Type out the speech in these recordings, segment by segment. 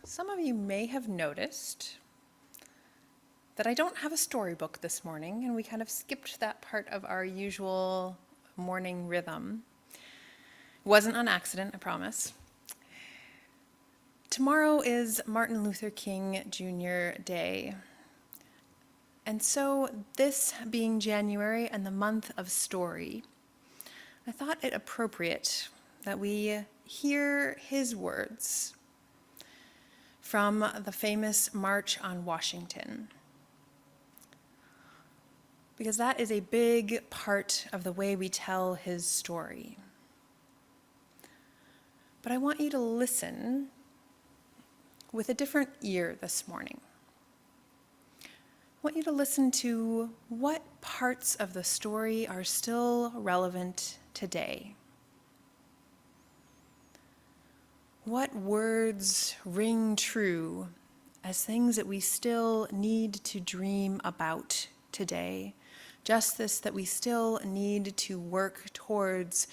Some of you may have noticed that I don't have a storybook this morning, and we kind of skipped that part of our usual morning rhythm. It wasn't on accident, I promise. Tomorrow is Martin Luther King Jr. Day. And so, this being January and the month of story, I thought it appropriate that we hear his words from the famous March on Washington, because that is a big part of the way we tell his story. But I want you to listen with a different ear this morning. I want you to listen to what parts of the story are still relevant today. What words ring true as things that we still need to dream about today? Justice that we still need to work towards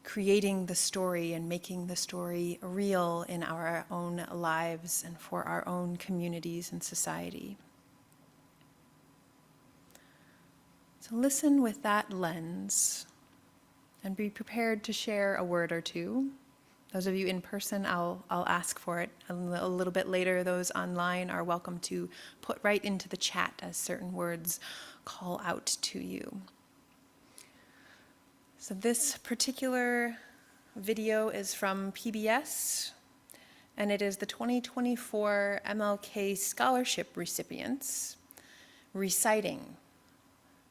creating the story and making the story real in our own lives and for our own communities and society. So listen with that lens and be prepared to share a word or two. Those of you in person, I'll ask for it a little bit later. Those online are welcome to put right into the chat as certain words call out to you. So this particular video is from PBS, and it is the 2024 MLK Scholarship recipients reciting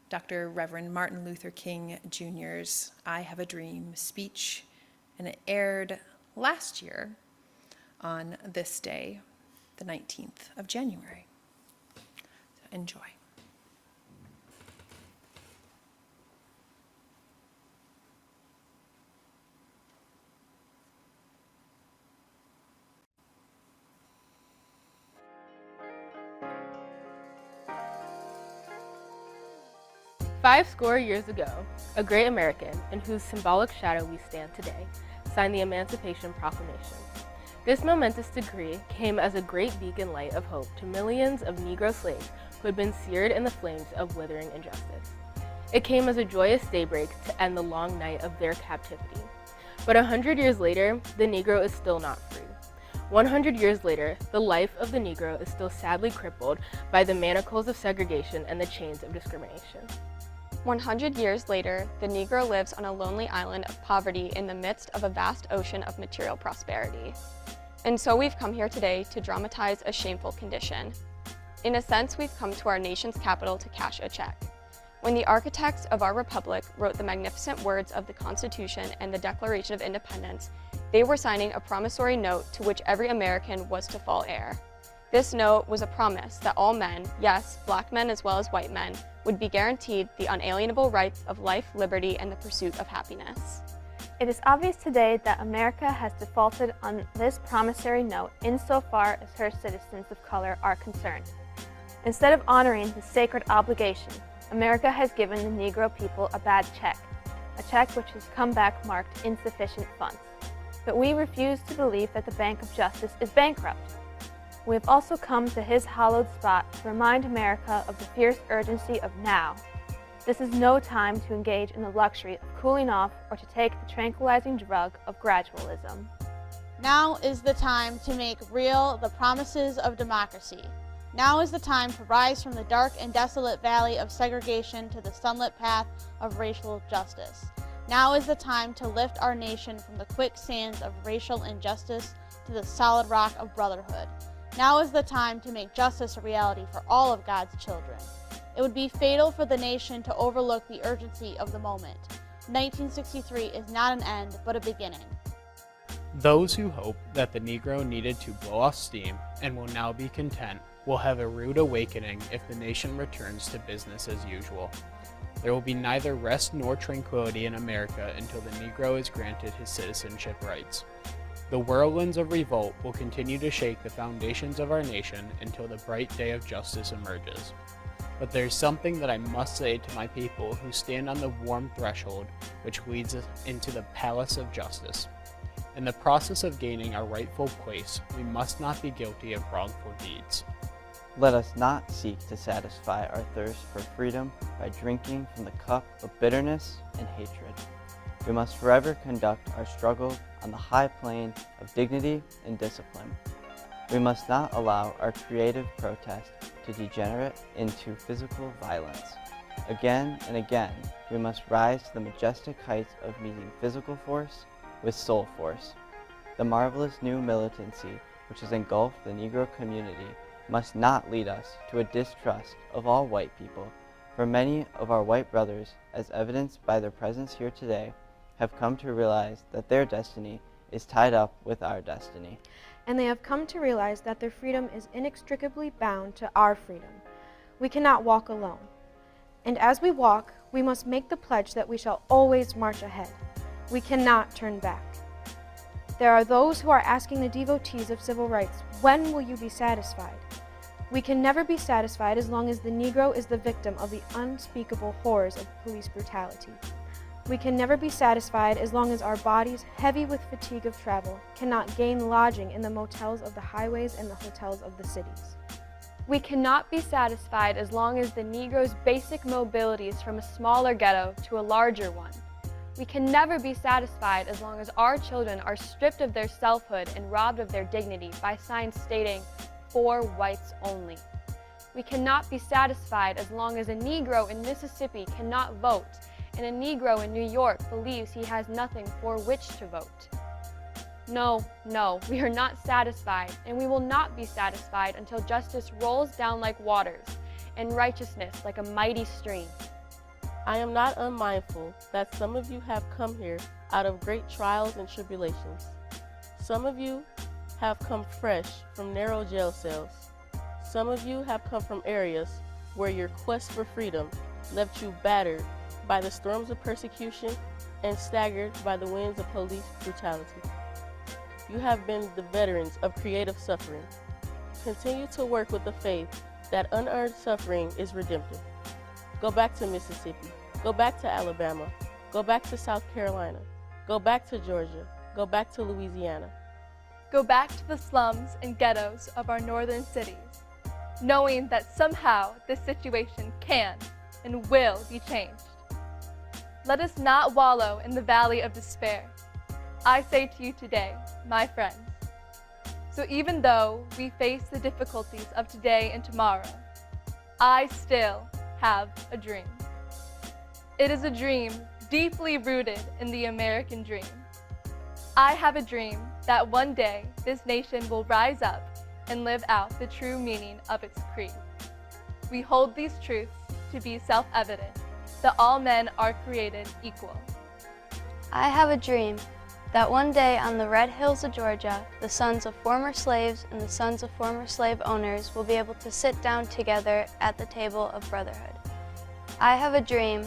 Dr. Reverend Martin Luther King Jr.'s I Have a Dream speech, and it aired last year on this day, the 19th of January. So enjoy. Five score years ago, a great American, in whose symbolic shadow we stand today, signed the Emancipation Proclamation. This momentous decree came as a great beacon light of hope to millions of Negro slaves who had been seared in the flames of withering injustice. It came as a joyous daybreak to end the long night of their captivity. But 100 years later, the Negro is still not free. 100 years later, the life of the Negro is still sadly crippled by the manacles of segregation and the chains of discrimination. 100 years later, the Negro lives on a lonely island of poverty in the midst of a vast ocean of material prosperity. And so we've come here today to dramatize a shameful condition. In a sense, we've come to our nation's capital to cash a check. When the architects of our republic wrote the magnificent words of the Constitution and the Declaration of Independence, they were signing a promissory note to which every American was to fall heir. This note was a promise that all men, yes, black men as well as white men, would be guaranteed the unalienable rights of life, liberty, and the pursuit of happiness. It is obvious today that America has defaulted on this promissory note insofar as her citizens of color are concerned. Instead of honoring this sacred obligation, America has given the Negro people a bad check, a check which has come back marked insufficient funds. But we refuse to believe that the Bank of Justice is bankrupt. We have also come to his hallowed spot to remind America of the fierce urgency of now. This is no time to engage in the luxury of cooling off or to take the tranquilizing drug of gradualism. Now is the time to make real the promises of democracy. Now is the time to rise from the dark and desolate valley of segregation to the sunlit path of racial justice. Now is the time to lift our nation from the quicksands of racial injustice to the solid rock of brotherhood. Now is the time to make justice a reality for all of God's children. It would be fatal for the nation to overlook the urgency of the moment. 1963 is not an end, but a beginning. Those who hope that the Negro needed to blow off steam and will now be content will have a rude awakening if the nation returns to business as usual. There will be neither rest nor tranquility in America until the Negro is granted his citizenship rights. The whirlwinds of revolt will continue to shake the foundations of our nation until the bright day of justice emerges. But there's something that I must say to my people who stand on the warm threshold which leads us into the palace of justice. In the process of gaining our rightful place, we must not be guilty of wrongful deeds. Let us not seek to satisfy our thirst for freedom by drinking from the cup of bitterness and hatred. We must forever conduct our struggle on the high plane of dignity and discipline. We must not allow our creative protest to degenerate into physical violence. Again and again, we must rise to the majestic heights of meeting physical force with soul force. The marvelous new militancy which has engulfed the Negro community must not lead us to a distrust of all white people, for many of our white brothers, as evidenced by their presence here today, have come to realize that their destiny is tied up with our destiny. And they have come to realize that their freedom is inextricably bound to our freedom. We cannot walk alone. And as we walk, we must make the pledge that we shall always march ahead. We cannot turn back. There are those who are asking the devotees of civil rights, when will you be satisfied? We can never be satisfied as long as the Negro is the victim of the unspeakable horrors of police brutality. We can never be satisfied as long as our bodies, heavy with fatigue of travel, cannot gain lodging in the motels of the highways and the hotels of the cities. We cannot be satisfied as long as the Negro's basic mobility is from a smaller ghetto to a larger one. We can never be satisfied as long as our children are stripped of their selfhood and robbed of their dignity by signs stating, "For whites only." We cannot be satisfied as long as a Negro in Mississippi cannot vote and a Negro in New York believes he has nothing for which to vote. No, we are not satisfied, and we will not be satisfied until justice rolls down like waters and righteousness like a mighty stream. I am not unmindful that some of you have come here out of great trials and tribulations. Some of you have come fresh from narrow jail cells. Some of you have come from areas where your quest for freedom left you battered by the storms of persecution and staggered by the winds of police brutality. You have been the veterans of creative suffering. Continue to work with the faith that unearned suffering is redemptive. Go back to Mississippi. Go back to Alabama. Go back to South Carolina. Go back to Georgia. Go back to Louisiana. Go back to the slums and ghettos of our northern cities, knowing that somehow this situation can and will be changed. Let us not wallow in the valley of despair. I say to you today, my friends, so even though we face the difficulties of today and tomorrow, I still have a dream. It is a dream deeply rooted in the American dream. I have a dream that one day this nation will rise up and live out the true meaning of its creed. We hold these truths to be self-evident, that all men are created equal. I have a dream that one day on the red hills of Georgia, the sons of former slaves and the sons of former slave owners will be able to sit down together at the table of brotherhood. I have a dream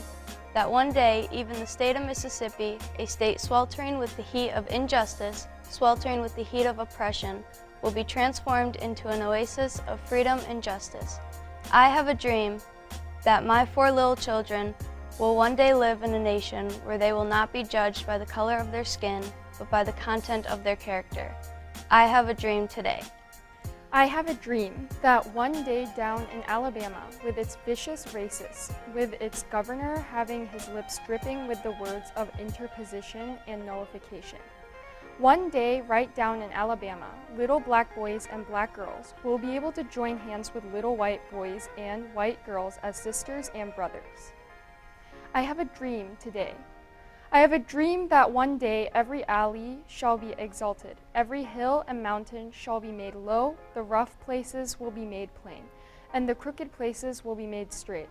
that one day even the state of Mississippi, a state sweltering with the heat of injustice, sweltering with the heat of oppression, will be transformed into an oasis of freedom and justice. I have a dream that my 4 little children will one day live in a nation where they will not be judged by the color of their skin, but by the content of their character. I have a dream today. I have a dream that one day down in Alabama, with its vicious racists, with its governor having his lips dripping with the words of interposition and nullification, one day right down in Alabama, little black boys and black girls will be able to join hands with little white boys and white girls as sisters and brothers. I have a dream today. I have a dream that one day every alley shall be exalted, every hill and mountain shall be made low, the rough places will be made plain, and the crooked places will be made straight.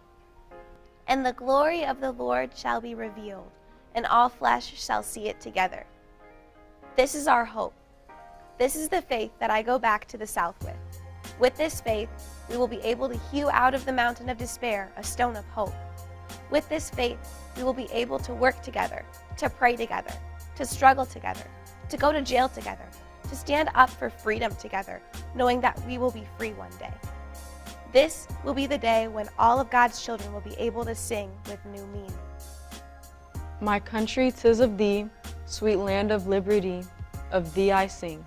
And the glory of the Lord shall be revealed, and all flesh shall see it together. This is our hope. This is the faith that I go back to the South with. With this faith, we will be able to hew out of the mountain of despair a stone of hope. With this faith, we will be able to work together, to pray together, to struggle together, to go to jail together, to stand up for freedom together, knowing that we will be free one day. This will be the day when all of God's children will be able to sing with new meaning. My country, 'tis of thee, sweet land of liberty. of thee I sing.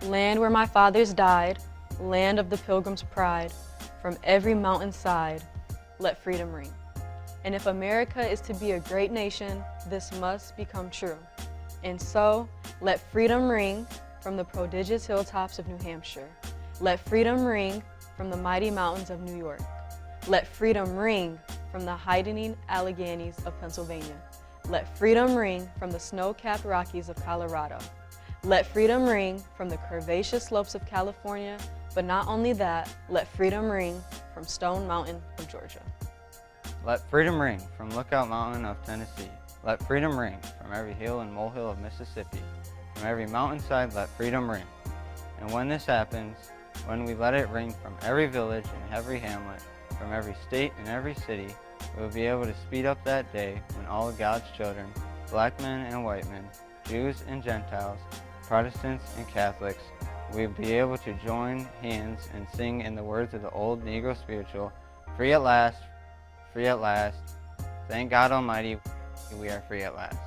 Land where my fathers died, land of the pilgrim's pride, from every mountainside, let freedom ring. And if America is to be a great nation, this must become true. And so, let freedom ring from the prodigious hilltops of New Hampshire. Let freedom ring from the mighty mountains of New York. Let freedom ring from the hiding Alleghenies of Pennsylvania. Let freedom ring from the snow-capped Rockies of Colorado. Let freedom ring from the curvaceous slopes of California, but not only that, let freedom ring from Stone Mountain of Georgia. Let freedom ring from Lookout Mountain of Tennessee. Let freedom ring from every hill and molehill of Mississippi. From every mountainside, let freedom ring. And when this happens, when we let it ring from every village and every hamlet, from every state and every city, we will be able to speed up that day when all of God's children, black men and white men, Jews and Gentiles, Protestants and Catholics, will be able to join hands and sing in the words of the old Negro spiritual, free at last, thank God Almighty, we are free at last.